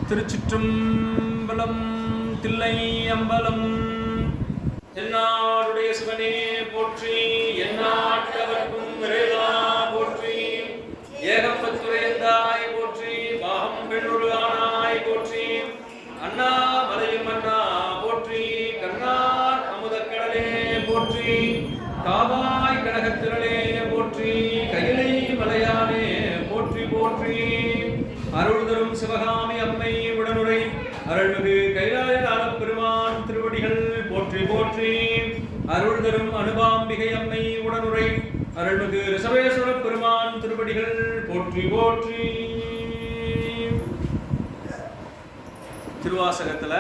திருச்சிற்றம்பலம். தில்லை அம்பலம். தென்னாடுடைய சிவனே போற்றி, எந்நாட்டவர்க்கும் இறைவா போற்றி, ஏகம்பத்துரையந்தாய் போற்றி, பாகம் பெண்ணொரு ஆனாய் போற்றி, அண்ணாமலையும் அண்ணா போற்றி, கண்ணார் அமுதக்கடலே போற்றி, காவாய் கனகத்திரளே போற்றி, கையிலை மலையானே போற்றி போற்றி, அருள் தரும் சிவகாமி அம்மை உடனுரை அருள்மிகு கைலாய பெருமான் திருவடிகள் போற்றி போற்றி, அருள் தரும் அனுபாம்பிகை அம்மை உடனுரை அருள்மிகு ரிசவேஸ்வர பெருமான் திருவடிகள் போற்றி போற்றி. திருவாசகத்துல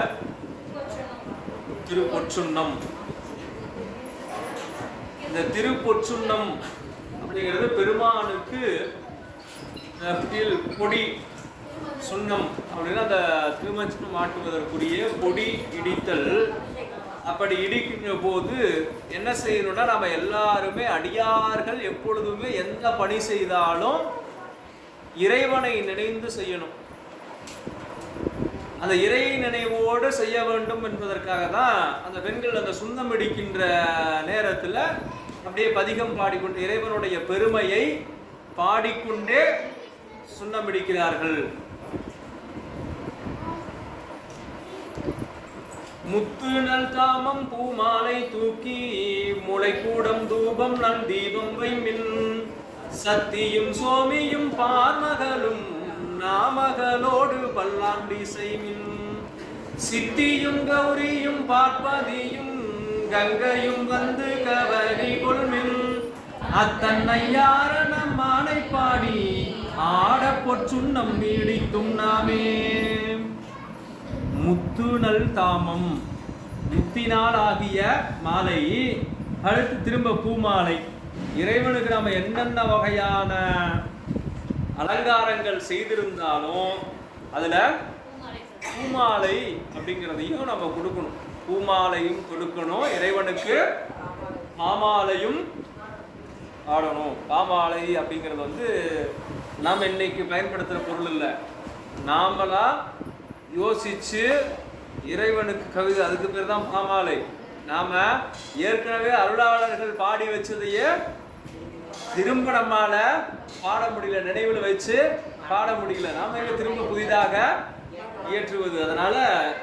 திருப்பொற்சுன்னம். இந்த திருப்பொற்சுன்னம் அப்படிங்கிறது பெருமானுக்கு பொடி சுண்ணம் அப்படின்னா அந்த திருமஞ்சனம் மாட்டுவதற்குரிய பொடி இடித்தல். அப்படி இடிக்கின்ற போது என்ன செய்யணும்னா, நம்ம எல்லாருமே அடியார்கள் எப்பொழுதுமே எந்த பணி செய்தாலும் இறைவனை நினைந்து செய்யணும். அந்த இறை நினைவோடு செய்ய வேண்டும் என்பதற்காக தான் அந்த பெண்கள் அந்த சுண்ணம் இடிக்கின்ற நேரத்தில் அப்படியே பதிகம் பாடிக்கொண்டு இறைவனுடைய பெருமையை பாடிக்கொண்டே சுண்ணம் இடிக்கிறார்கள். முத்து நல் தாமம் பூமாலை தூக்கி முளைக்கூடம் தூபம் நல் தீபம் வைமின், சத்தியும் சோமியும் பார்மகளும் நாமகளோடு பல்லாண்டி செய்மின், சித்தியும் கௌரியும் பார்ப்பதியும் கங்கையும் வந்து கவரி கொள்மின், அத்தன்னையார நம்மானை பாடி ஆட பொற்சுண்ணம் நீடித்தும் நாமே. முத்து நல் தாமம், முத்தினால் ஆகிய மாலை, அடுத்து திரும்ப பூமாலை. இறைவனுக்கு நம்ம என்னென்ன வகையான அலங்காரங்கள் செய்திருந்தாலும் அதுல பூமாலை அப்படிங்கிறதையும் நம்ம கொடுக்கணும். பூமாலையும் கொடுக்கணும், இறைவனுக்கு பாமாலையும் ஆடணும். பாமாலை அப்படிங்கிறது வந்து நாம் இன்னைக்கு பயன்படுத்துகிற பொருள் இல்லை. நாமளா யோசிச்சு இறைவனுக்கு கவிதை, அதுக்கு பேர் தான் பாமாலை. நாம ஏற்கனவே அருளாளர்கள் பாடி வச்சதையே திரும்ப நம்மால பாட முடியல, நினைவில் வச்சு பாட முடியல. நாம எங்க திரும்ப புதிதாக இயற்றுவது. அதனால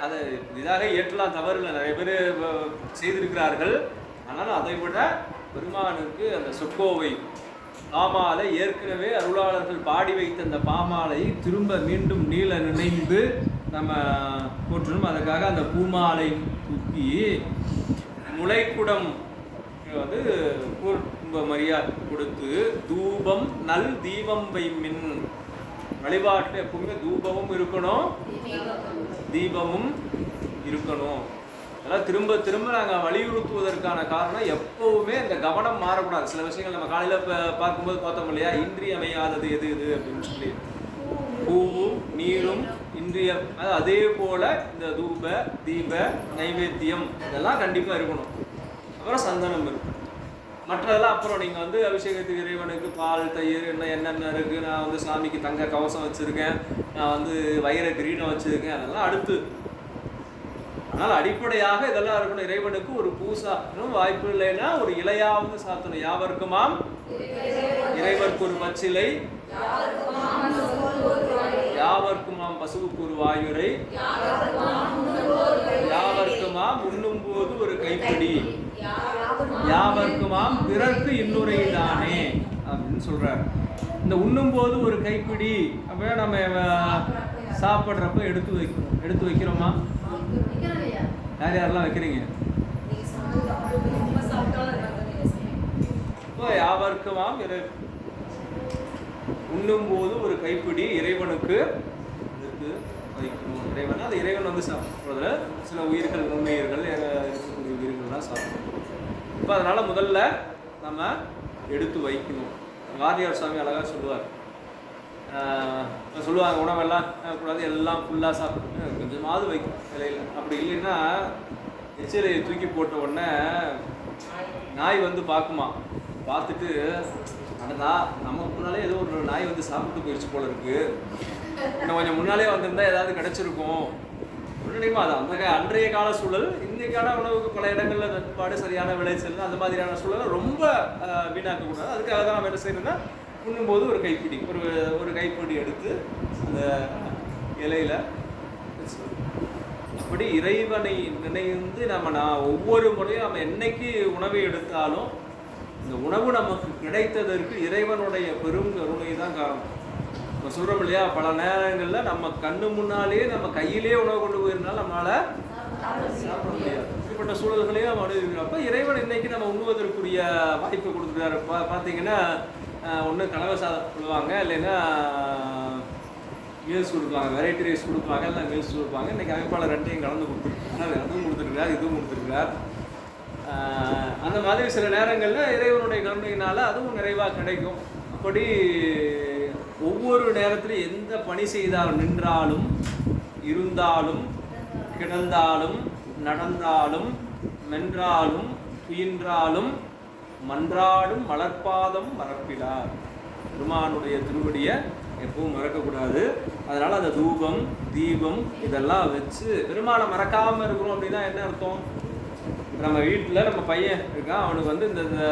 அதை புதிதாக இயற்றலாம், தவறு இல்லை, நிறைய பேர் செய்திருக்கிறார்கள். அதனால அதை விட பெருமானுக்கு அந்த சொற்கோவை பாமாலை, ஏற்கனவே அருளாளர்கள் பாடி வைத்த அந்த பாமாலை திரும்ப மீண்டும் நீள நினைந்து நம்ம போற்றணும். அதுக்காக அந்த பூமாலை தூக்கி முளைக்குடம் வந்து கும்ப மரியாதை கொடுத்து தூபம் நல் தீபம் வைமின், வழிபாட்டு எப்பவுமே தூபமும் இருக்கணும், தீபமும் இருக்கணும். அதெல்லாம் திரும்ப திரும்ப நாங்கள் வலியுறுத்துவதற்கான காரணம் எப்பவுமே இந்த கவனம் மாறக்கூடாது. சில விஷயங்கள் நம்ம காலையில் பார்க்கும்போது பார்த்தோம் இல்லையா, இன்றியமையாதது எது எது அப்படின்னு சொல்லி, பூவும் நீரும் இன்றியம். அதே போல இந்த தூப தீப நைவேத்தியம் இதெல்லாம் கண்டிப்பாக இருக்கணும். அப்புறம் சந்தனம் இருக்கும், மற்றதெல்லாம் அப்புறம். நீங்கள் வந்து அபிஷேகத்துக்கு இறைவனுக்கு பால் தயிர் என்னென்ன இருக்குது, நான் வந்து சாமிக்கு தங்க கவசம் வச்சுருக்கேன், நான் வந்து வைர கிரீடம் வச்சுருக்கேன், அதெல்லாம் அடுத்து. ஆனால் அடிப்படையாக இதெல்லாம் இருக்கணும். இறைவனுக்கு ஒரு பூசா வாய்ப்பு இல்லைன்னா ஒரு இலையாவது சாத்தணும். யாவர்க்குமாம் இறைவருக்கு ஒரு பச்சிலை, யாவர்க்குமாம் பசுவுக்கு ஒரு வாயுரை, யாவர்க்குமாம் உண்ணும் போது ஒரு கைப்பிடி, யாவர்க்குமாம் பிறர்க்கு இன்னுரை தானே அப்படின்னு சொல்றாரு. இந்த உண்ணும் போது ஒரு கைப்பிடி அப்படியே நம்ம சாப்பிட்றப்ப எடுத்து வைக்கணும். எடுத்து வைக்கிறோமா? யார் யாரெல்லாம் வைக்கிறீங்க? யாவர்க்குமாம் உண்ணும் போது ஒரு கைப்பிடி இறைவனுக்கு எடுத்து வைக்கணும். இறைவன் அது இறைவன் வந்து சாப்பிட்றதுல சில உயிர்கள், நுண்ணுயிர்கள், இருக்கக்கூடிய உயிர்கள்லாம் சாப்பிடணும். இப்போ அதனால முதல்ல நம்ம எடுத்து வைக்கணும். வாரியார் சுவாமி அழகாக சொல்லுவார், சொல்லுவாங்க உணவெல்லாம் கூடாது, எல்லாம் ஃபுல்லாக சாப்பிட்டு கொஞ்சமாவது வைக்கணும் இலையில். அப்படி இல்லைன்னா எச்சிலையை தூக்கி போட்ட உடனே நாய் வந்து பார்க்குமா, பார்த்துட்டு அடடா நமக்கு முன்னாலே ஏதோ ஒரு நாய் வந்து சாப்பிட்டு போயிடுச்சு போல இருக்கு, இன்னும் கொஞ்சம் முன்னாலே வந்திருந்தா ஏதாவது கிடைச்சிருக்கும் முன்னாடியுமா. அது அந்த அன்றைய கால சூழல். இன்னைக்கான உணவுக்கு பல இடங்கள்ல தட்டுப்பாடு, சரியான விளைச்சல், அந்த மாதிரியான சூழலை ரொம்ப வீணாக்க கூடாது. அதுக்காக தான் நம்ம என்ன செய்யணும்னா உண்ணும்போது ஒரு கைப்பிடி ஒரு கைப்பிடி எடுத்து அந்த இலையில அப்படி இறைவனை நினைந்து நான் ஒவ்வொரு முறையும் நம்ம என்னைக்கு உணவை எடுத்தாலும் இந்த உணவு நமக்கு கிடைத்ததற்கு இறைவனுடைய பெரும் கருணை தான் காரணம். நம்ம சொல்கிறோம் இல்லையா, பல நேரங்களில் நம்ம கண்ணு முன்னாலேயே நம்ம கையிலே உணவு கொண்டு போயிருந்தாலும் நம்மளால் சாப்பிட முடியாது. இப்படிப்பட்ட சூழல்களையும் நம்ம அனுபவிக்கிறோம். அப்போ இறைவன் இன்னைக்கு நம்ம உண்ணுவதற்குரிய வாய்ப்பு கொடுத்துருக்காரு. பார்த்தீங்கன்னா ஒன்று கலவை சாதம் சொல்லுவாங்க, இல்லைன்னா மீல்ஸ் கொடுப்பாங்க, வெரைட்டி ரைஸ் கொடுப்பாங்க, இல்லை மீல்ஸ் கொடுப்பாங்க. இன்றைக்கி அமைப்பாளர் ரெண்டையும் கலந்து கொடுத்துருக்காரு. அதுவும் கொடுத்துருக்கார், இதுவும் கொடுத்துருக்கார். அந்த மாதிரி சில நேரங்களில் இறைவனுடைய கருணையினால் அதுவும் நிறைவாக கிடைக்கும். அப்படி ஒவ்வொரு நேரத்திலும் எந்த பணி செய்தாலும், நின்றாலும், இருந்தாலும், கிடந்தாலும், நடந்தாலும், மென்றாலும், துயின்றாலும், மன்றாடும் மலர்பாதம் மறப்பிலார். பெருமானுடைய திருவடியை எப்பவும் மறக்கக்கூடாது. அதனால் அந்த தூபம், தீபம் இதெல்லாம் வச்சு பெருமானை மறக்காமல் இருக்கிறோம் அப்படின்னா என்ன அர்த்தம்? நம்ம வீட்டில் நம்ம பையன் இருக்கான், அவனுக்கு வந்து இந்த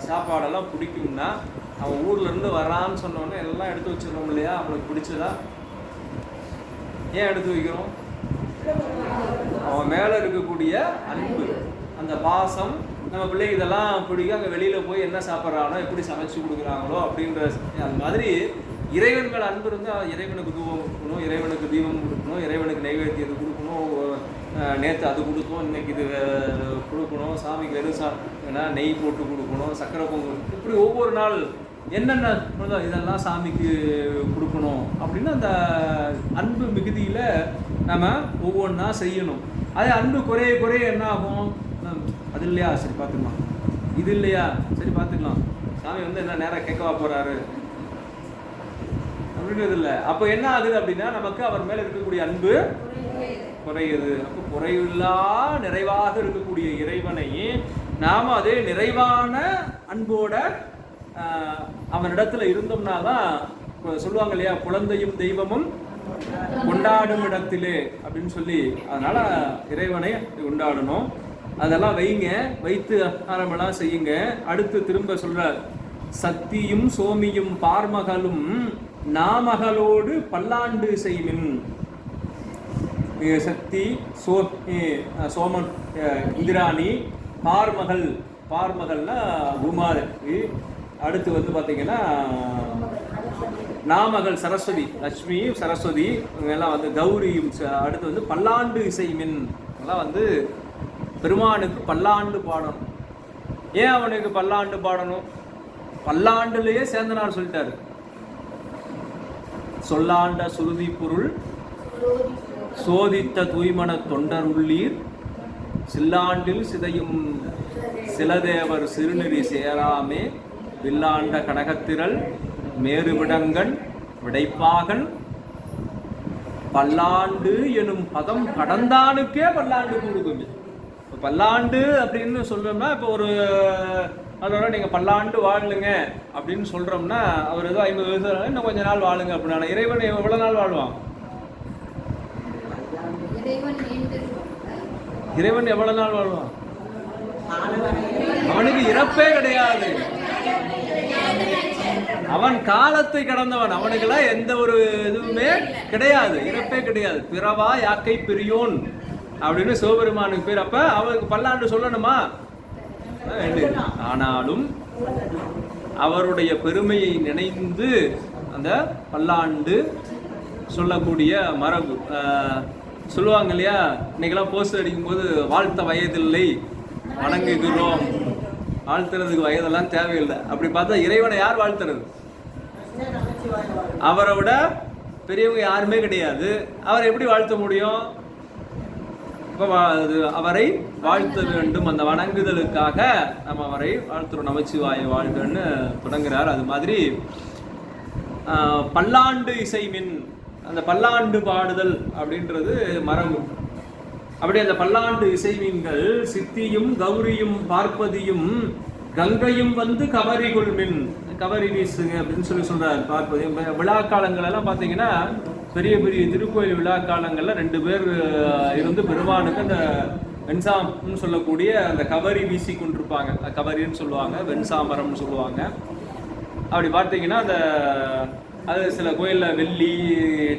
சாப்பாடெல்லாம் பிடிக்கும்னா அவன் ஊர்லேருந்து வரான்னு சொன்னோன்னே எல்லாம் எடுத்து வச்சிடறோம் இல்லையா? அவனுக்கு பிடிச்சதா ஏன் எடுத்து வைக்கிறோம்? அவன் மேலே இருக்கக்கூடிய அன்பு, அந்த பாசம். நம்ம பிள்ளைங்க இதெல்லாம் பிடிக்கும், அங்கே வெளியில் போய் என்ன சாப்பிட்றானோ, எப்படி சமைச்சு கொடுக்குறாங்களோ அப்படின்ற அது மாதிரி இறைவன் மேலே அன்பு இருந்தால் இறைவனுக்கு தூபம் கொடுக்கணும், இறைவனுக்கு தீபம் கொடுக்கணும், இறைவனுக்கு நைவேத்தியத்தை கொடுக்கணும், நேற்று அது கொடுத்தோம், இன்னைக்கு இது கொடுக்கணும், சாமிக்கு வெறும் நெய் போட்டு கொடுக்கணும், சக்கரை பொங்கல், இப்படி ஒவ்வொரு நாள் என்னென்ன இதெல்லாம் சாமிக்கு கொடுக்கணும் அப்படின்னு அந்த அன்பு மிகுதியில் நம்ம ஒவ்வொன்றா செய்யணும். அதே அன்பு குறைய குறைய என்ன ஆகும்? அது இல்லையா, சரி பார்த்துக்கலாம், இது இல்லையா, சரி பார்த்துக்கலாம், சாமி வந்து என்ன நேராக கேட்கவா போகிறாரு அப்படின்றது இல்லை. அப்போ என்ன ஆகுது அப்படின்னா நமக்கு அவர் மேலே இருக்கக்கூடிய அன்பு குறையுது. அப்போ குறைவில்லா நிறைவாக இருக்கக்கூடிய இறைவனை நாம் அதே நிறைவான அன்போட அவனிடத்துல இருந்தோம்னா தான் சொல்லுவாங்க இல்லையா, குழந்தையும் தெய்வமும் கொண்டாடும் இடத்திலே அப்படின்னு சொல்லி. அதனால இறைவனை கொண்டாடணும். அதெல்லாம் வைங்க, வைத்து ஆரம்பெல்லாம் செய்யுங்க. அடுத்து திரும்ப சொல்றார், சக்தியும் சோமியும் பார்மகளும் நாமகளோடு பல்லாண்டு செய்மின். சக்தி சோமன் இந்திராணி, பார்மகள், பார்மகள்னா பூமாதேவி. அடுத்து வந்து பார்த்தீங்கன்னா நாமகள் சரஸ்வதி, லட்சுமி சரஸ்வதி, இவங்கெல்லாம் வந்து கௌரியும். அடுத்து வந்து பல்லாண்டு இசைமின், இதெல்லாம் வந்து பெருமானுக்கு பல்லாண்டு பாடணும். ஏன் அவனுக்கு பல்லாண்டு பாடணும்? பல்லாண்டுலேயே சேந்தனார் சொல்லிட்டாரு, சொல்லாண்ட சுருதி பொருள் சோதித்த தூய்மன தொண்டர் உள்ளீர், சில்லாண்டில் சிதையும் சிலதேவர் சிறுநெறி சேராமே, வில்லாண்ட கனகத்திரள் மேறுவிடங்கன் விடைப்பாகன் பல்லாண்டு எனும் பதம் கடந்தானுக்கே பல்லாண்டு கொடுக்குமே. இப்போ பல்லாண்டு அப்படின்னு சொல்கிறோம்னா, இப்போ ஒரு அதோட நீங்கள் பல்லாண்டு வாழுங்க அப்படின்னு சொல்கிறோம்னா, அவர் ஏதோ 50 வயசு இன்னும் கொஞ்ச நாள் வாழுங்க அப்படின்னா, இறைவன் எவ்வளோ நாள் வாழ்வான்? இறைவன் எவ்வளவு நாள் வாழ்வான்? அவனுக்கு இறப்பே கிடையாது. அவன் காலத்தை கடந்தவன், அவனுக்கெல்லாம் எந்த ஒரு இதுவுமே கிடையாது, இறப்பே கிடையாது. பிறவா யாக்கை பிரியோன் அப்படின்னு சிவபெருமானுக்கு பேர். அப்ப அவனுக்கு பல்லாண்டு சொல்லணுமா? ஆனாலும் அவருடைய பெருமையை நினைந்து அந்த பல்லாண்டு சொல்லக்கூடிய மரபு. சொல்லுவாங்க இல்லையா, இன்னைக்கெல்லாம் போஸ்டர் அடிக்கும்போது வாழ்த்த வயதில்லை வணங்குகிறோம், வாழ்த்துறதுக்கு வயதெல்லாம் தேவையில்லை. அப்படி பார்த்தா இறைவனை யார் வாழ்த்துறது? அவரை விட பெரியவங்க யாருமே கிடையாது. அவரை எப்படி வாழ்த்த முடியும்? அவரை வாழ்த்த வேண்டும். அந்த வணங்குதலுக்காக நம்ம அவரை வாழ்த்துறோம். நமச்சிவாய வாழ்கன்னு தொடங்குறார். அது மாதிரி பல்லாண்டு இசைமின், அந்த பல்லாண்டு பாடுதல் அப்படின்றது மரபு. அப்படி அந்த பல்லாண்டு இசைமீன்கள் சித்தியும் கௌரியும் பார்ப்பதியும் கங்கையும் வந்து கவரி கொள்மின், கவரி வீசுங்க அப்படின்னு சொல்றாரு. பார்ப்பது விழா காலங்கள் எல்லாம் பார்த்தீங்கன்னா பெரிய பெரிய திருக்கோயில் விழா காலங்கள்ல 2 பேர் இருந்து பெருமானுக்கு அந்த வெண்சாம்னு சொல்லக்கூடிய அந்த கவரி வீசி கொண்டிருப்பாங்க. கவரின்னு சொல்லுவாங்க, வெண்சாமரம்னு சொல்லுவாங்க. அப்படி பார்த்தீங்கன்னா அந்த அது சில கோயிலில் வெள்ளி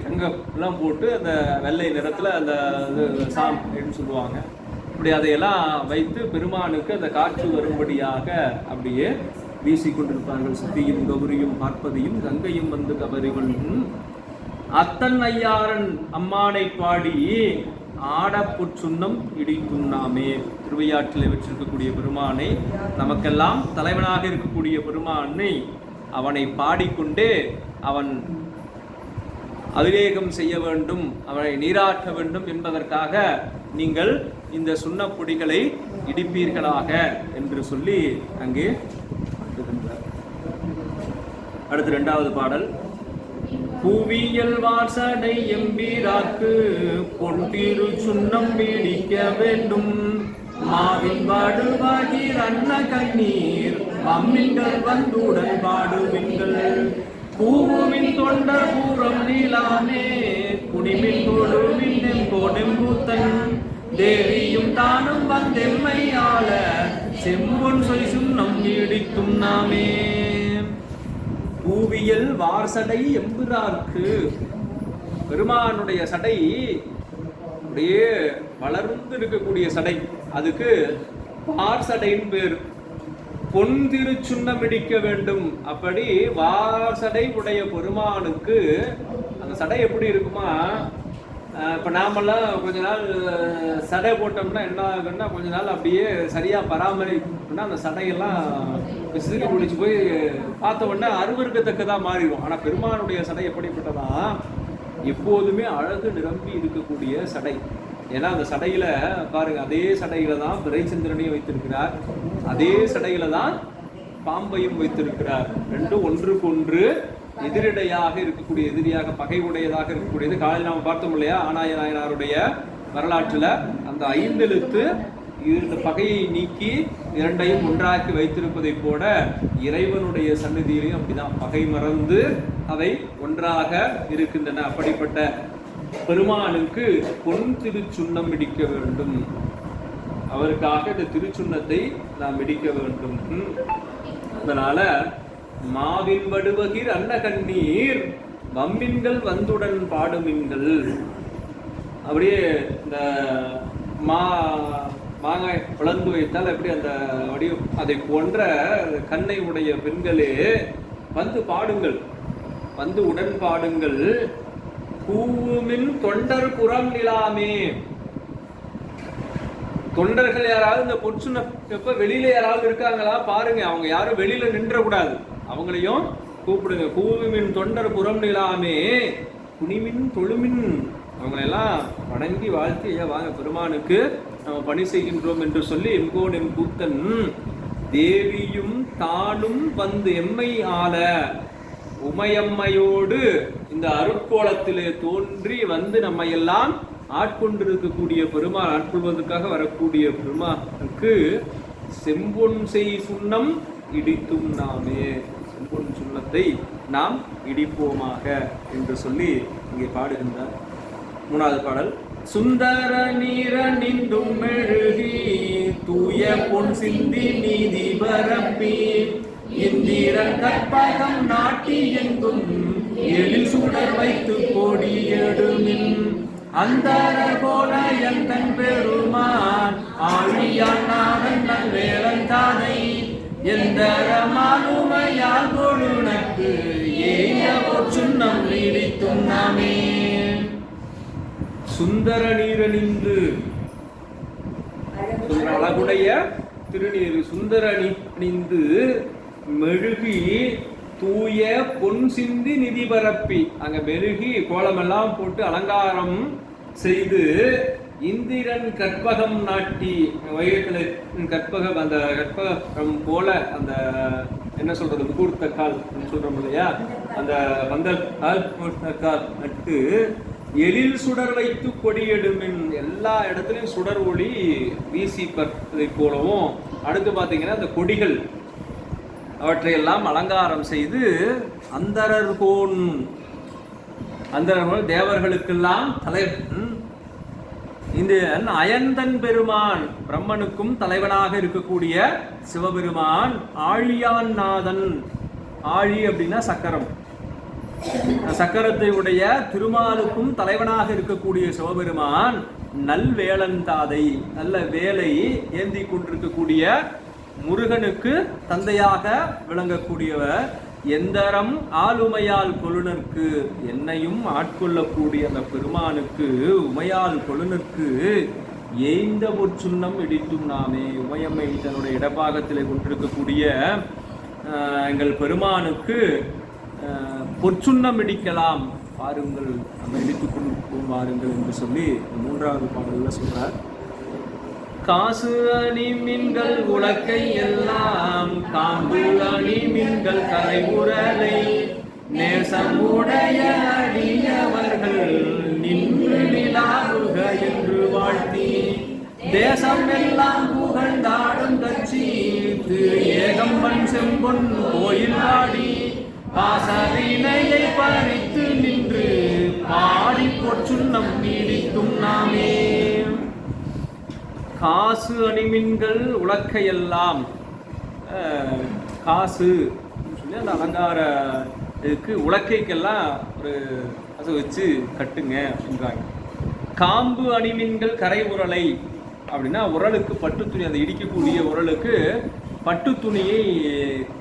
தங்கம் எல்லாம் போட்டு அந்த வெள்ளை நிறத்தில் அந்த இது சாம் அப்படின்னு சொல்லுவாங்க. அப்படி அதையெல்லாம் வைத்து பெருமானுக்கு அந்த காற்று வரும்படியாக அப்படியே வீசி கொண்டிருப்பார்கள். சித்தியும் கௌரியும் பார்ப்பதையும் கங்கையும் வந்து கவரிகளும் அத்தன் ஐயாரன் அம்மானை பாடி ஆடப்புற்றுன்னம் இடித்துண்ணாமே. திருவையாற்றில் வச்சிருக்கக்கூடிய பெருமானை, நமக்கெல்லாம் தலைவனாக இருக்கக்கூடிய பெருமானை அவனை பாடிக்கொண்டே அவன் அபிஷேகம் செய்ய வேண்டும், அவனை நீராட்ட வேண்டும் என்பதற்காக நீங்கள் இந்த சுண்ணப்பொடிகளை இடிப்பீர்களாக என்று சொல்லி அங்கே அடுத்து 2வது பாடல். புவியல் வாசடை எம்பீராக்கு பொன்திரு சுண்ணம் இடிக்க வேண்டும், மாவின் பாடுவாகீர் அன்ன கண்ணீர் அம்மிங்கள் வந்துடன் பாடுவிங்கள், பூவுமின் தொண்டர் பூரம் நீலாமே குடிமின் தொழுமின் கோடெம்பூத்தன், தேவியும் தானும் வந்தெம்மையாள செம்பொன் சொய்சும் நம் இடித்தும் நாமே. பூவியல் வார்சடை எம்புரார்க்கு, பெருமானுடைய சடை அப்படியே வளர்ந்து இருக்கக்கூடிய சடை, அதுக்கு வார்சடைன்னு பேர். பொன் திருச்சுண்ணம் இடிக்க வேண்டும். அப்படி வார்சடை உடைய பெருமானுக்கு அந்த சடை எப்படி இருக்குமா, இப்போ நாமெல்லாம் கொஞ்ச நாள் சடை போட்டோம்னா என்ன ஆகுன்னா கொஞ்ச நாள் அப்படியே சரியாக பராமரிப்புனா அந்த சடையெல்லாம் விசிறி பிடிச்சி போய் பார்த்த உடனே அருவருக்கத்தக்கதாக மாறிடும். ஆனால் பெருமானுடைய சடை எப்படிப்பட்டதா, எப்போதுமே அழகு நிரம்பி இருக்கக்கூடிய சடை. ஏன்னா அந்த சடையில பாருங்க, அதே சடையில தான் பிறைச்சந்திரனையும் வைத்திருக்கிறார், அதே சடையில தான் பாம்பையும் வைத்திருக்கிறார். ரெண்டும் ஒன்றுக்கு ஒன்று எதிரிடையாக இருக்கக்கூடிய, எதிரியாக பகை உடையதாக இருக்கக்கூடியது. காலையில் நாம் பார்த்தோம் இல்லையா, ஆனாய நாயனாருடைய வரலாற்றுல அந்த 5 எழுத்து இந்த பகையை நீக்கி 2ஐயும் ஒன்றாக்கி வைத்திருப்பதை போல இறைவனுடைய சந்நிதியிலையும் அப்படிதான் பகை மறந்து அவை ஒன்றாக இருக்கின்றன. அப்படிப்பட்ட பெருமானுக்கு பொன் திருச்சுண்ணம் இடிக்க வேண்டும், அவருக்காக இந்த திருச்சுண்ணத்தை நாம் இடிக்க வேண்டும். அதனால மாவின் வடுவகிர் அன்ன கண்ணீர் வம்பின்கள் வந்துடன் பாடுமின்கள். அப்படியே இந்த மாங்காய் வளர்ந்து வைத்தால் எப்படி அந்த வடிவம், அதை போன்ற கண்ணை உடைய பெண்களே வந்து பாடுங்கள், வந்து உடன் பாடுங்கள். பூமின் தொண்டர் புறம் நிலாமே, தொண்டர்கள் யாராவது இந்த பொற்சுண்ண எப்ப வெளியில யாராவது இருக்காங்களா பாருங்க, அவங்க யாரும் வெளியில நின்ற கூடாது, அவங்களையும் கூப்பிடுங்க. பூமின் தொண்டர் புறம் நிலாமே குனிமின் தொழுமின், அவங்களெல்லாம் வணங்கி வாழ்த்தி ஐயா வாங்க பெருமானுக்கு நம்ம பணி செய்கின்றோம் என்று சொல்லி எம்கோன் எம் கூத்தன் தேவியும் தானும் வந்து எம்மை ஆள, உமையம்மையோடு இந்த அருட்கோலத்திலே தோன்றி வந்து நம்ம எல்லாம் ஆட்கொண்டிருக்கக்கூடிய பெருமாள், ஆட்கொள்வதற்காக வரக்கூடிய பெருமாளுக்கு செம்பொன் செய் சுண்ணம் இடித்தும் நாமே, செம்பொன் சுண்ணத்தை நாம் இடிப்போமாக என்று சொல்லி இங்கே பாடுகின்றார். 3வது பாடல். சுந்தர நீர நின்றும் மெழுகி தூய பொன் சிந்தி நீதி பரப்பி இந்திரன் கற்பகம் நாட்டி எங்கும் எழில் சுடர் வைத்து கோடி எடுமின் அந்தர கோல எந்தன் பெருமான் ஆழியான் நாதன் நல் வேலன் தானை எந்தர மாலுமையால் கொழுனக்கு ஏய பொற்சுண்ணம் இடித்தும் நாமே. சுந்தர நீரணிந்து, அழகுடைய திருநீர் சுந்தர அணிந்து மெழுகி தூய பொன் சிந்தி நிதி பரப்பி, அங்க மெழுகி கோலமெல்லாம் போட்டு அலங்காரம் செய்து இந்திரன் கற்பகம் நாட்டி, வைரத்தில் கற்பகம், அந்த கற்பகம் போல அந்த என்ன சொல்றது முகூர்த்த கால் சொல்றோம் இல்லையா, அந்த வந்தல் கால் நட்டு எழில் சுடர் வைத்து கொடியெடுமின், எல்லா இடத்துலையும் சுடர் ஒளி வீசி பறப்பதை போலவும், அடுத்து பார்த்தீங்கன்னா அந்த கொடிகள் அவற்றையெல்லாம் அலங்காரம் செய்து அந்தரர்கோன் தேவர்களுக்கெல்லாம் தலைவன் இந்த அயன்தன் பெருமான் பிரம்மனுக்கும் தலைவனாக இருக்கக்கூடிய சிவபெருமான் ஆழியான் நாதன். ஆழி அப்படின்னா சக்கரம். சக்கரத்தை உடைய திருமாலுக்கும் தலைவனாக இருக்கக்கூடிய சிவபெருமான் நல்வேலன் தாதை, நல்ல வேலை ஏந்தி கொண்டிருக்கக்கூடிய முருகனுக்கு தந்தையாக விளங்கக்கூடியவர். எந்தரம் ஆளுமையால் கொழுனருக்கு, என்னையும் ஆட்கொள்ளக்கூடிய அந்த பெருமானுக்கு உமையால் கொழுனருக்கு ஏய்ந்த பொற்சுண்ணம் இடித்தும் நாமே. உமையம்மை தன்னுடைய இடப்பாகத்தில் கொண்டிருக்கக்கூடிய எங்கள் பெருமானுக்கு பொற்சுண்ணம் இடிக்கலாம், பாருங்கள், நம்ம இடித்துக் கொண்டு வாருங்கள் என்று சொல்லி 3வது பாடலில் சொல்றார். காசு அணி மீன்கள் உலக்கை எல்லாம் காம்பு அணி மீன்கள் கரைபுரலை நேசமுடைய அடியவர்கள் நின்று நிலாவுக என்று வாழ்த்தி தேசம் எல்லாம் புகழ்ந்தாடும் கட்சி திரு ஏகம்பன் செம்பொன் கோயில் பாடி பாசவினையை பறித்து நின்று பாடி பொற்சுண்ணம் நீடித்தும் நாமே. காசு அணிமின்கள் உலக்கையெல்லாம், காசு சொல்லி அந்த அலங்காரத்துக்கு உலக்கைக்கெல்லாம் ஒரு அதை வச்சு கட்டுங்க அப்படின்றாங்க. காம்பு அணிமின்கள் கரை உரலை அப்படின்னா உரலுக்கு பட்டு துணி, அந்த இடிக்கக்கூடிய உரலுக்கு பட்டு துணியை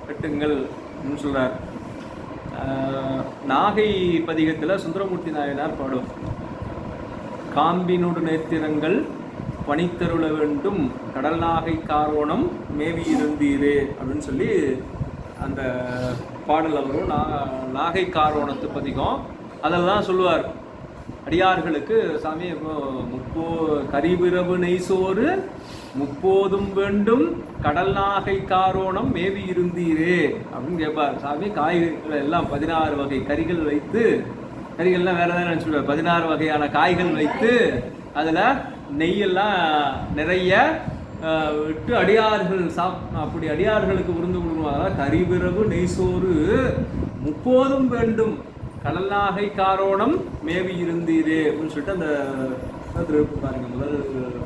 கட்டுங்கள் அப்படின்னு சொல்றார். நாகை பதிகத்தில் சுந்தரமூர்த்தி நாயனார் பாடும். காம்பினோடு நேத்திரங்கள் பணித்தருள வேண்டும் கடல் நாகை காரோணம் மேவி இருந்தீரே அப்படின்னு சொல்லி அந்த பாடல் வரும். நாகை காரோணத்து பதிகம் அதில் தான் சொல்லுவார், அடியார்களுக்கு சாமி கரிபிரவு நெய்சோறு முப்போதும் வேண்டும் கடல் நாகை காரோணம் மேவி இருந்தீரே அப்படின்னு கேட்பார். சாமி காய்கறிகள் எல்லாம் 16 வகை கறிகள் வைத்து, கறிகள்லாம் வேற ஏதாவது நினச்சிடுவார், 16 வகையான காய்கள் வைத்து அதில் நெய்யெல்லாம் நிறைய விட்டு அடியார்கள் அப்படி அடியார்களுக்கு விருந்து கொடுக்குவாங்க. கரிபிரவு நெய்சோறு முப்போதும் வேண்டும் கடல் நாகை காரோணம் மேவி இருந்தீரே அப்படின்னு சொல்லிட்டு அந்த பாருங்க. முதல்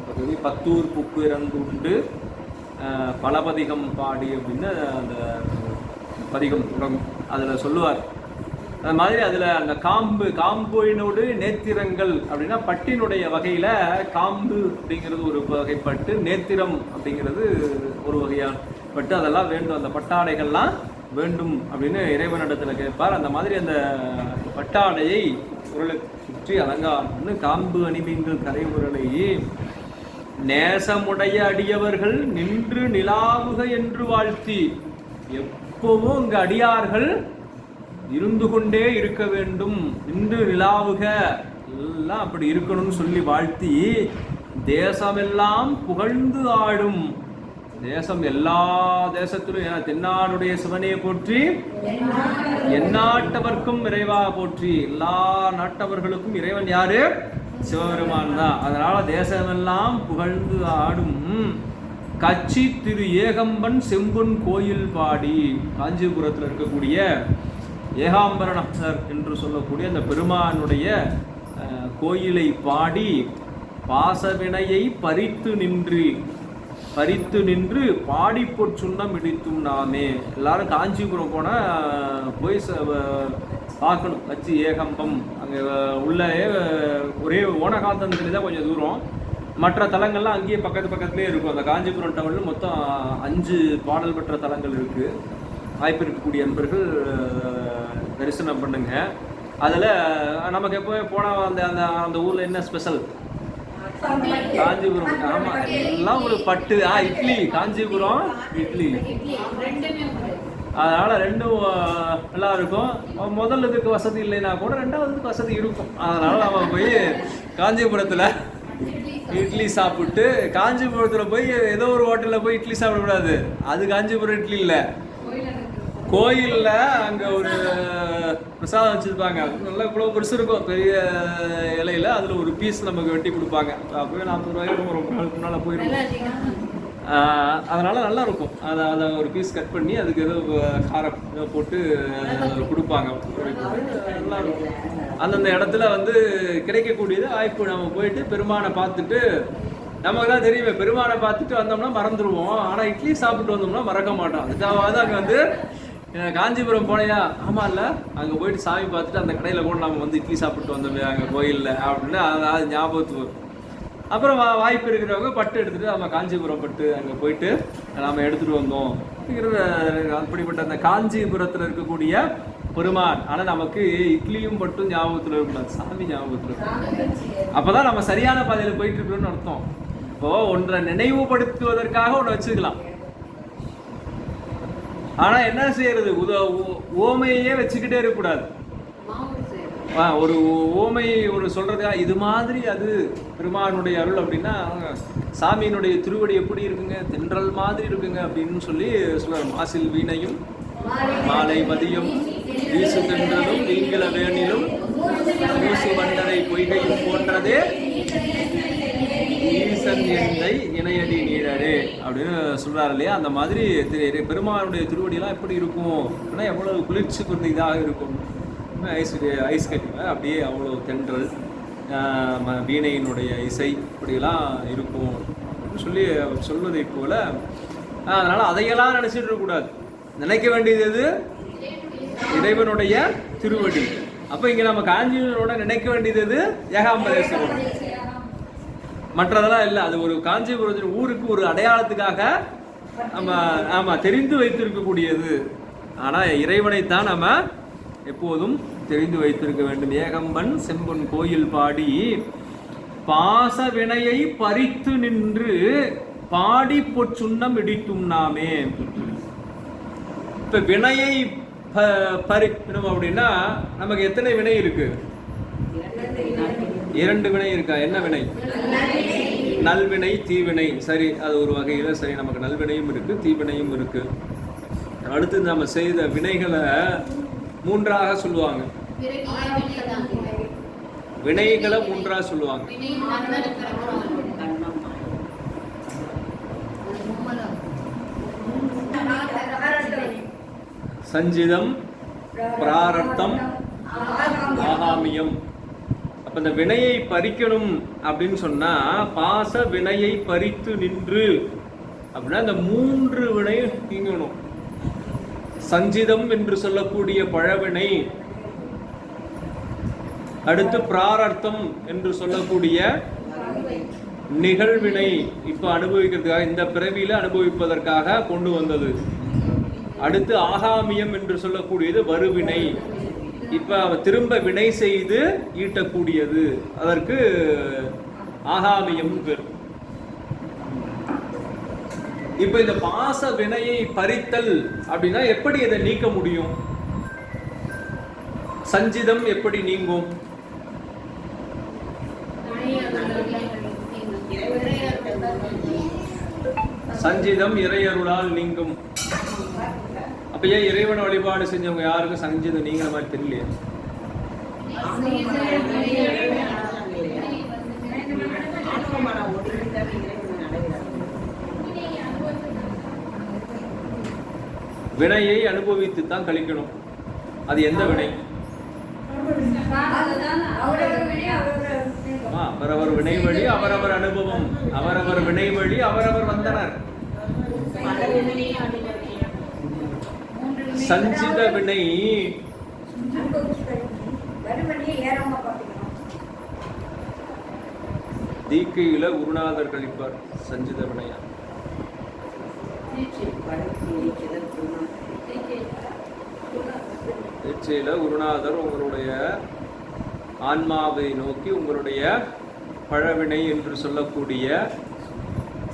பகுதி பத்தூர் புக்கு இறந்து உண்டு பலபதிகம் பாடி அப்படின்னு அந்த பதிகம் தொடங்கும். அதில் சொல்லுவார். அது மாதிரி அதில் அந்த காம்போயினோடு நேத்திரங்கள் அப்படின்னா பட்டினுடைய வகையில் காம்பு அப்படிங்கிறது ஒரு வகைப்பட்டு, நேத்திரம் அப்படிங்கிறது ஒரு வகையான பட்டு, அதெல்லாம் வேண்டும், அந்த பட்டாடைகள்லாம் வேண்டும் அப்படின்னு இறைவனிடத்தில் கேட்பார். அந்த மாதிரி அந்த பட்டாடையை உருளை சுற்றி அலங்காரம்னு காம்பு அணிமீன்கள் கரை உருளை நேசமுடைய அடியவர்கள் நின்று நிலாவுக என்று வாழ்த்தி, எப்பவும் இங்கு அடியார்கள் இருந்து கொண்டே இருக்க வேண்டும், நின்று நிலாவுக எல்லாம் அப்படி இருக்கணும்னு சொல்லி வாழ்த்தி தேசமெல்லாம் புகழ்ந்து ஆடும். தேசம் எல்லா தேசத்திலும் தென்னாடுடைய சிவனையை போற்றி எந்நாட்டவர்க்கும் இறைவாக போற்றி. எல்லா நாட்டவர்களுக்கும் இறைவன் யாரு? சிவபெருமான் தான். அதனால தேசமெல்லாம் புகழ்ந்து ஆடும் கட்சி திரு ஏகம்பன் செம்பொன் கோயில் பாடி. காஞ்சிபுரத்தில் இருக்கக்கூடிய ஏகாம்பரநாதர் என்று சொல்லக்கூடிய அந்த பெருமானுடைய கோயிலை பாடி பாசவினையை பறித்து நின்று பாடி பொற்சுண்ணம் இடித்தும் நாமே. எல்லாரும் காஞ்சிபுரம் போய் பார்க்கணும். கட்சி ஏகம்பம் அங்கே உள்ள ஒரே ஓனகாந்தன் தான் கொஞ்சம் தூரம், மற்ற தலங்கள்லாம் அங்கேயே பக்கத்துலேயே இருக்கும். அந்த காஞ்சிபுரம் டவுனில் மொத்தம் 5 பாடல் பெற்ற தலங்கள் இருக்குது. வாய்ப்பு இருக்கக்கூடிய நண்பர்கள் தரிசனம் பண்ணுங்க. அதில் நமக்கு எப்போ போனால் அந்த அந்த ஊரில் என்ன ஸ்பெஷல்? காஞ்சிபுரம். ஆமாம், எல்லாம் ஒரு பட்டு. இட்லி, காஞ்சிபுரம் இட்லி. அதனால் ரெண்டும் நல்லா இருக்கும். முதல்ல இதுக்கு வசதி இல்லைன்னா கூட 2வதுக்கு வசதி இருக்கும். அதனால் நம்ம போய் காஞ்சிபுரத்தில் இட்லி சாப்பிட்டு, காஞ்சிபுரத்தில் போய் ஏதோ ஒரு ஹோட்டலில் போய் இட்லி சாப்பிடக்கூடாது. அது காஞ்சிபுரம் இட்லி இல்லை, கோயிலில் அங்கே ஒரு பிரசாதம் வச்சுருப்பாங்க. நல்லா இவ்வளோ பெருசு இருக்கும், பெரிய இலையில். அதில் ஒரு பீஸ் நமக்கு வெட்டி கொடுப்பாங்க. அப்போயே 40 ரூபாய்க்கு ரொம்ப நாளுக்கு முன்னால் போயிருக்கோம். அதனால் நல்லா இருக்கும். அதை ஒரு பீஸ் கட் பண்ணி அதுக்கு ஏதோ காரம் போட்டு கொடுப்பாங்க. நல்லா இருக்கும். அந்தந்த இடத்துல வந்து கிடைக்கக்கூடியது வாய்ப்பு. நம்ம போயிட்டு பெருமானை பார்த்துட்டு, நமக்கு தான் தெரியுமே பெருமானை பார்த்துட்டு வந்தோம்னா மறந்துடுவோம். ஆனால் இட்லி சாப்பிட்டு வந்தோம்னா மறக்க மாட்டோம். அதுக்காக அங்கே வந்து காஞ்சிபுரம் போனையா, ஆமாம் இல்லை அங்கே போயிட்டு சாமி பார்த்துட்டு அந்த கடையில் கூட நம்ம வந்து இட்லி சாப்பிட்டு வந்தோமே அங்கே கோயிலில் அப்படின்னு அது ஞாபகத்துக்கு வரும். அப்புறம் வாய்ப்பு இருக்கிறவங்க பட்டு எடுத்துகிட்டு நம்ம காஞ்சிபுரம் பட்டு அங்கே போயிட்டு நாம் எடுத்துகிட்டு வந்தோம் அப்படிங்கிறது. அப்படிப்பட்ட அந்த காஞ்சிபுரத்தில் இருக்கக்கூடிய பெருமான். ஆனால் நமக்கு இட்லியும் பட்டும் ஞாபகத்தில் இருக்கக்கூடாது, சாமி ஞாபகத்தில் இருக்கணும். அப்போ தான் நம்ம சரியான பாதையில் போயிட்டு இருக்கிறோம்னு அர்த்தம். இப்போது ஒன்றை நினைவுபடுத்துவதற்காக ஒன்று வச்சுக்கலாம். ஆனால் என்ன செய்யறது, ஓமையே வச்சுக்கிட்டே இருக்கக்கூடாது. ஒரு ஓமை ஒரு சொல்றதா இது மாதிரி அது பெருமானுடைய அருள் அப்படின்னா, சாமியினுடைய திருவடி எப்படி இருக்குங்க, தென்றல் மாதிரி இருக்குங்க அப்படின்னு சொல்லி சொல்றாரு. மாசில் வீணையும் மாலை மதியம் வீசு தென்றலும் நீங்கள வேணிலும் மூசு வண்டரை பொய்கையும் போன்றதே ஈசன் எந்தை இணையடி நீழரே அப்படின்னு சொல்றாரு இல்லையா. அந்த மாதிரி பெருமானுடைய திருவடியெல்லாம் எப்படி இருக்கும் அப்படின்னா எவ்வளவு குளிர்ச்சி குறிந்த இதாக இருக்கும். ஐஸ் கட்டியில் அப்படியே அவ்வளோ தென்றல், வீணையினுடைய இசை இப்படியெல்லாம் இருக்கும் அப்படின்னு சொல்லி சொல்வதை போல. அதனால் அதையெல்லாம் நினச்சிட்டு இருக்கக்கூடாது. நினைக்க வேண்டியது எது, இறைவனுடைய திருவடி. அப்போ இங்கே நம்ம காஞ்சிபுரோட நினைக்க வேண்டியது எது, ஏகாம்பரேஸ்வரர். மற்றதெல்லாம் இல்லை. அது ஒரு காஞ்சிபுரத்தின் ஊருக்கு ஒரு அடையாளத்துக்காக நம்ம தெரிந்து வைத்திருக்கக்கூடியது. ஆனால் இறைவனைத்தான் நம்ம எப்போதும் தெரிந்து வைத்திருக்க வேண்டும். ஏகம்பன் செம்பொன் கோயில் பாடி பாச வினையை பறித்து நின்று பாடி பொற்சுண்ணம் இடித்தும் நாமே. இப்ப வினையை பறிக்கணும் அப்படின்னா நமக்கு எத்தனை வினை இருக்கு? 2 வினை இருக்கா? என்ன வினை? நல்வினை தீவினை. சரி, அது ஒரு வகையில் சரி, நமக்கு நல்வினையும் இருக்கு தீவினையும் இருக்கு. அடுத்து நம்ம செய்த வினைகளை 3ஆக சொல்லுவாங்க. வினைகளை 3ஆக சொல்லுவாங்க. சஞ்சிதம், பிராரத்தம், ஆகாமியம். அப்ப இந்த வினையை பறிக்கணும் அப்படின்னு சொன்னா பாச வினையை பறித்து நின்று அப்படின்னா இந்த 3 வினையும் நீங்கணும். சஞ்சிதம் என்று சொல்லக்கூடிய பழவினை, அடுத்து பிராரத்தம் என்று சொல்லக்கூடிய நிகழ்வினை, இப்ப அனுபவிக்கிறதுக்காக இந்த பிறவியில அனுபவிப்பதற்காக கொண்டு வந்தது. அடுத்து ஆகாமியம் என்று சொல்லக்கூடியது வருவினை, இப்ப திரும்ப வினை செய்து ஈட்டக்கூடியது, அதற்கு ஆகாமியம் பேர். இப்ப இந்த பாச வினையை பறித்தல் அப்படின்னா எப்படி இதை நீக்க முடியும்? சஞ்சிதம் எப்படி நீங்கும்? சஞ்சிதம் இறையருளால் நீங்கும். அப்ப ஏன் இறைவனை வழிபாடு செஞ்சவங்க யாருக்கும் சஞ்சிதம் நீங்கிற மாதிரி தெரியலையே? வினையை அனுபவித்து தான் கழிக்கணும். அது எந்த வினை? அவரவர் வினை வழி அவரவர் அனுபவம், அவரவர் வினை வழி அவரவர் வந்தனர். சஞ்சித வினை தீக்கையில குருநாதர் கழிப்பார். சஞ்சித வினையா தீட்சையில குருநாதர் உங்களுடைய ஆன்மாவை நோக்கி உங்களுடைய பழவினை என்று சொல்லக்கூடிய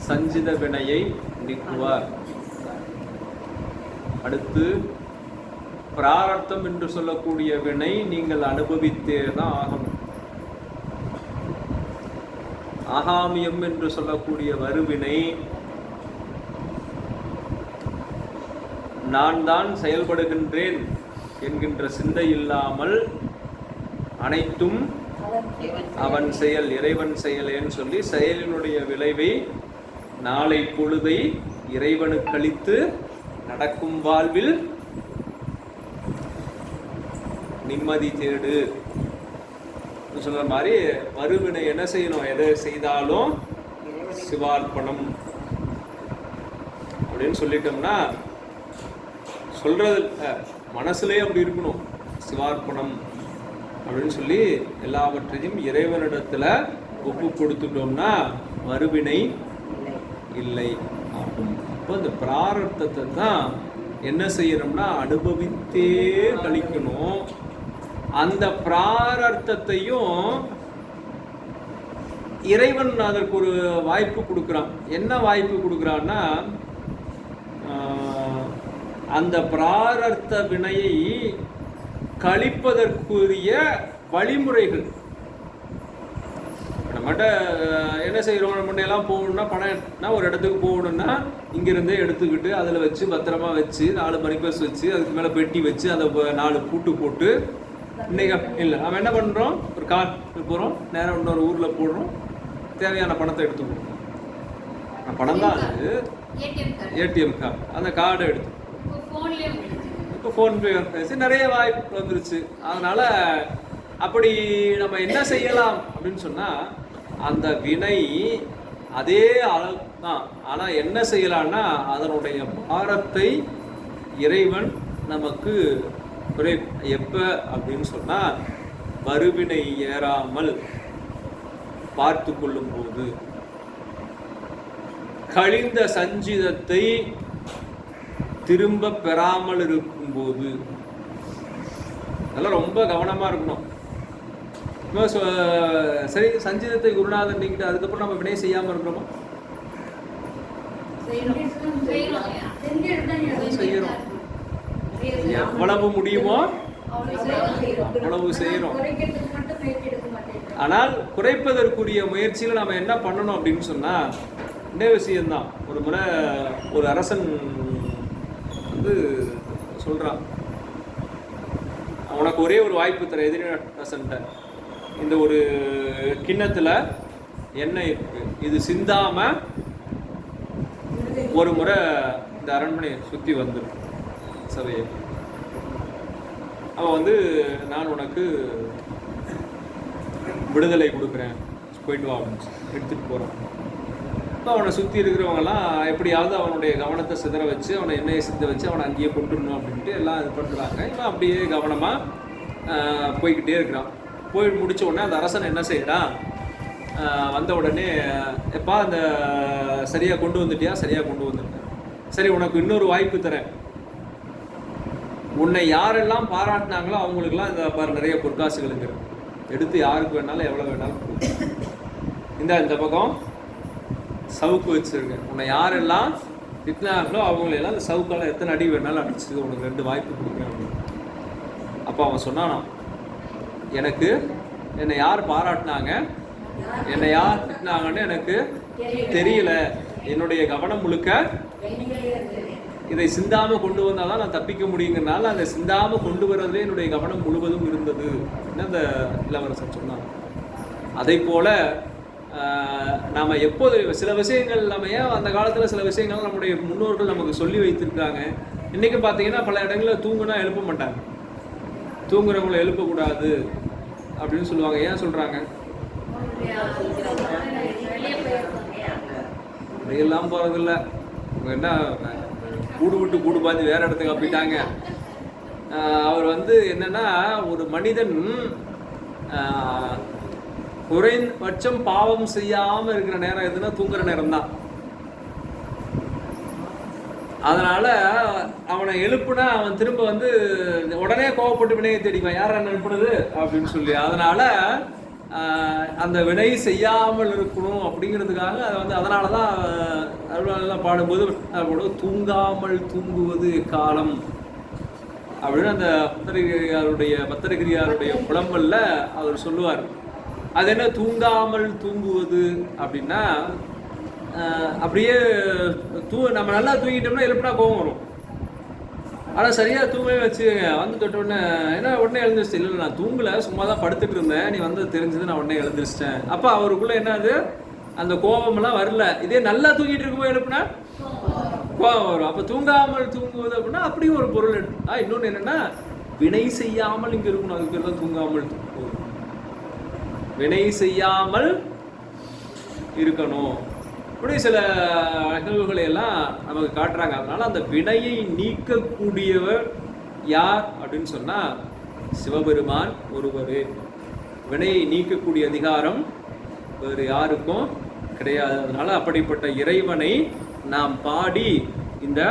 சஞ்சித வினையை நீக்குவார். அடுத்து பிராரத்தம் என்று சொல்லக்கூடிய வினை நீங்கள் அனுபவித்தே தான் ஆகணும். ஆகாமியம் என்று சொல்லக்கூடிய வருவினை நான் தான் செயல்படுகின்றேன் என்கின்ற சிந்தை இல்லாமல் அனைத்தும் அவன் செயல், இறைவன் செயலேன்னு சொல்லி செயலினுடைய விளைவை நாளை பொழுதை இறைவனுக்கு அளித்து நடக்கும் வாழ்வில் நிம்மதி தேடு சொல்ற மாதிரி மறுவினை என்ன செய்யணும், எதை செய்தாலும் சிவார்ப்பணம் அப்படின்னு சொல்லிட்டோம்னா சொல்றது மனசுலயே அப்படி இருக்கணும். சிவார்ப்பணம் அப்படின்னு சொல்லி எல்லாவற்றையும் இறைவனிடத்துல ஒப்பு கொடுத்துட்டோம்னா மறுவினை இல்லை ஆகும். இப்போ இந்த பிராரத்தத்தை தான் என்ன செய்யணும்னா அனுபவித்தே கழிக்கணும். அந்த பிராரத்தத்தையும் இறைவன் அதற்கு ஒரு வாய்ப்பு கொடுக்குறான். என்ன வாய்ப்பு கொடுக்குறான்னா அந்த பிராரத்த வினையை கழிப்பதற்குரிய வழிமுறைகள். நம்மகிட்ட என்ன செய்கிறோம், முன்னெல்லாம் போகணும்னா பணம்னா ஒரு இடத்துக்கு போகணும்னா இங்கிருந்தே எடுத்துக்கிட்டு அதில் வச்சு பத்திரமா வச்சு 4 மணிப்பர்ஸ் வச்சு அதுக்கு மேலே பெட்டி வச்சு அதை 4 பூட்டு போட்டு இன்னைக்கு இல்லை நம்ம என்ன பண்ணுறோம், ஒரு கார் போகிறோம், நேரம் இன்னொரு ஊரில் போடுறோம், தேவையான பணத்தை எடுத்துக்கிறோம். பணம் தான் அது ஏடிஎம் கார்டு. அந்த கார்டை எடுத்து இப்போ ஃபோன்பே வந்துச்சு, நிறைய வாய்ப்பு வந்துருச்சு. அதனால அப்படி நம்ம என்ன செய்யலாம் அப்படின்னு சொன்னால் அந்த வினை அதே அளவு தான். ஆனால் என்ன செய்யலாம்னா அதனுடைய பாரத்தை இறைவன் நமக்கு எப்போ அப்படின்னு சொன்னால் மறுவினை ஏறாமல் பார்த்து கொள்ளும் போது, கழிந்த சஞ்சிதத்தை திரும்ப பெறாமல் இருக்கும்போது. அதெல்லாம் ரொம்ப கவனமா இருக்கணும். சரி, சஞ்சிதத்தை குருநாதன் நீக்கிட்டு அதுக்கப்புறம் நம்ம வினை செய்யாம இருக்கிறோமா? செய்யறோம். எவ்வளவு முடியுமோ அவ்வளவு செய்யறோம். ஆனால் குறைப்பதற்குரிய முயற்சியில நம்ம என்ன பண்ணணும் அப்படின்னு சொன்னா இந்த விஷயம்தான். ஒரு முறை ஒரு அரசன் வந்து சொல்றான், உனக்கு ஒரே ஒரு வாய்ப்பு தர எதிரி அரசன்ட்ட, இந்த ஒரு கிண்ணத்துல எண்ணெய் இருக்கு, இது சிந்தாம ஒரு முறை இந்த அரண்மனையை சுத்தி வந்துடும் சபையை. அவன் வந்து நான் உனக்கு விடுதலை கொடுக்குறேன், போயிட்டு வா அப்படின்னு எடுத்துட்டு போறான். இப்போ அவனை சுற்றி இருக்கிறவங்கலாம் எப்படியாவது அவனுடைய கவனத்தை சிதற வச்சு அவனை எண்ணெயை சிந்த வச்சு அவனை அங்கேயே கொண்டுடணும் அப்படின்ட்டு எல்லாம் இது பண்ணுறாங்க. இவன் அப்படியே கவனமாக போய்கிட்டே இருக்கிறான். போய் முடித்த உடனே அந்த அரசன் என்ன செய்கிறான், வந்த உடனே எப்பா அந்த சரியாக கொண்டு வந்துட்டியா? சரியாக கொண்டு வந்துட்டேன். சரி, உனக்கு இன்னொரு வாய்ப்பு தரேன். உன்னை யாரெல்லாம் பாராட்டினாங்களோ அவங்களுக்குலாம் இந்த பாரு நிறைய பொற்காசுகள் இருக்கு, எடுத்து யாருக்கு வேணாலும் எவ்வளோ வேணாலும் இந்த பக்கம் சவுக்கு வச்சிருக்கேன். உன்னை யாரெல்லாம் திட்டினாங்களோ அவங்களெல்லாம் இந்த சவுக்கால் எத்தனை அடி வேணாலும் அடிச்சு உனக்கு 2 வாய்ப்பு கொடுக்குறேன் அப்படின்னு. அப்போ அவன் சொன்னானா, எனக்கு என்னை யார் பாராட்டினாங்க, என்னை யார் திட்டினாங்கன்னு எனக்கு தெரியல. என்னுடைய கவனம் முழுக்க இதை சிந்தாமல் கொண்டு வந்தால் தான் நான் தப்பிக்க முடியுங்கிறனால அந்த சிந்தாமல் கொண்டு வர்றதுலே என்னுடைய கவனம் முழுவதும் இருந்தது அந்த இளவரசன் சொன்னான். அதை போல நாம் எப்போது சில விஷயங்கள் நம்ம ஏன் அந்த காலத்தில் சில விஷயங்கள் நம்முடைய முன்னோர்கள் நமக்கு சொல்லி வைத்திருக்காங்க. இன்றைக்கி பார்த்தீங்கன்னா பல இடங்களில் தூங்குனா எழுப்ப மாட்டாங்க, தூங்குறவங்களை எழுப்பக்கூடாது அப்படின்னு சொல்லுவாங்க. ஏன் சொல்கிறாங்க? வெளியெல்லாம் போகிறதில்ல, என்ன கூடு விட்டு கூடு பார்த்து வேறு இடத்துக்கு அப்படிட்டாங்க. அவர் வந்து என்னன்னா, ஒரு மனிதன் குறைந்தபட்சம் பாவம் செய்யாமல் இருக்கிற நேரம் எதுனா தூங்குற நேரம் தான். அதனால அவனை எழுப்புனா அவன் திரும்ப வந்து உடனே கோவப்பட்டு வினையை தேடிப்பான், யார் என்ன எழுப்புனது அப்படின்னு சொல்லி. அதனால அந்த வினை செய்யாமல் இருக்கணும் அப்படிங்கிறதுக்காக அதை வந்து அதனால தான் அருளாளெல்லாம் பாடும்போது தூங்காமல் தூங்குவது காலம் அப்படின்னு அந்த பத்திரகிரியாருடைய புலம்பல்ல அவர் சொல்லுவார். அது என்ன தூங்காமல் தூங்குவது அப்படின்னா, அப்படியே நம்ம நல்லா தூங்கிட்டோம்னா எழுப்புனா கோபம் வரும். ஆனால் சரியாக தூங்கவே வச்சுக்கோங்க, வந்து தொட்ட உடனே ஏன்னா உடனே எழுந்திரிச்சு, இல்லை நான் தூங்கலை, சும்மா தான் படுத்துட்டு இருந்தேன், நீ வந்து தெரிஞ்சது நான் உடனே எழுந்திரிச்சிட்டேன். அப்போ அவருக்குள்ளே என்னது அந்த கோபமெல்லாம் வரல. இதே நல்லா தூங்கிட்டு இருக்கும்போது எழுப்புனா கோபம் வரும். அப்ப தூங்காமல் தூங்குவது அப்படின்னா அப்படியும் ஒரு பொருள் எடுத்து. இன்னொன்னு என்னன்னா, வினை செய்யாமல் இங்க இருக்கணும். அதுக்கு பேர் தான் தூங்காமல் தூங்குவது. வினை செய்யாமல் இருக்கணும். இப்படி சில நிகழ்வுகளை எல்லாம் நமக்கு காட்டுறாங்க. அதனால அந்த வினையை நீக்கக்கூடியவர் யார் அப்படின்னு சொன்னா சிவபெருமான் ஒருவரே. வினையை நீக்கக்கூடிய அதிகாரம் வேறு யாருக்கும் கிடையாது. அதனால அப்படிப்பட்ட இறைவனை நாம் பாடி இந்த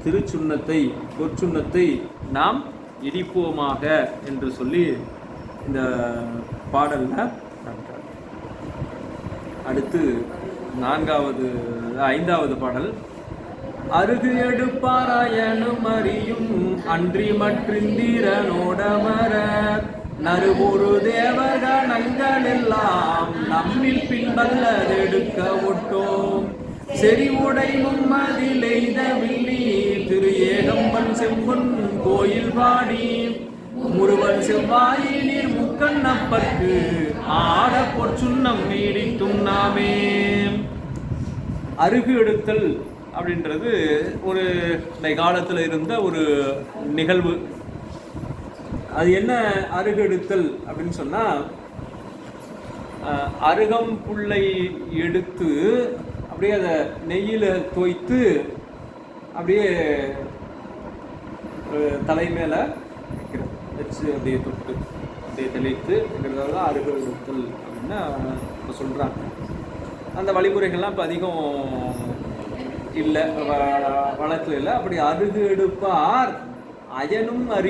திருச்சுண்ணத்தை பொற்சுண்ணத்தை நாம் இடிப்போமாக என்று சொல்லி இந்த பாடல்ல காட்டுறார். அடுத்து 5வது பாடல். அருகு எடுப்பாராயனும் அறியும் அன்றி மற்றிந்திரனோடமர நறுபொரு தேவகணங்கள் எல்லாம் நம்மில் பின்பல்லதெடுக்க ஒட்டோம் செறிவுடை மும்மதிலெய்த வில்லி திரு ஏகம்பன் செம்பொன் கோயில் பாடி முருவன் செவ்வாயினீர் முக்கண்ணப்பற்கு ஆட பொற்சுண்ணம் நீடித்தும் நாமே. அருகு எடுத்தல் அப்படின்றது ஒரு இந்த காலத்தில் இருந்த ஒரு நிகழ்வு. அது என்ன அருகு எடுத்தல் அப்படின்னு சொன்னா, அருகம் புல்லை எடுத்து அப்படியே அதை நெய்யில தோய்த்து அப்படியே தலை மேல வச்சு அப்படியே தொட்டு அப்படியே தெளித்து தான் அருகு எடுத்தல் அப்படின்னு இப்போ சொல்றாங்க. அந்த வழிமுறைகள்லாம் இப்போ அதிகம் இல்லை, வழக்கில் இல்லை. அப்படி அருகு எடுப்பார் அயனும் அறி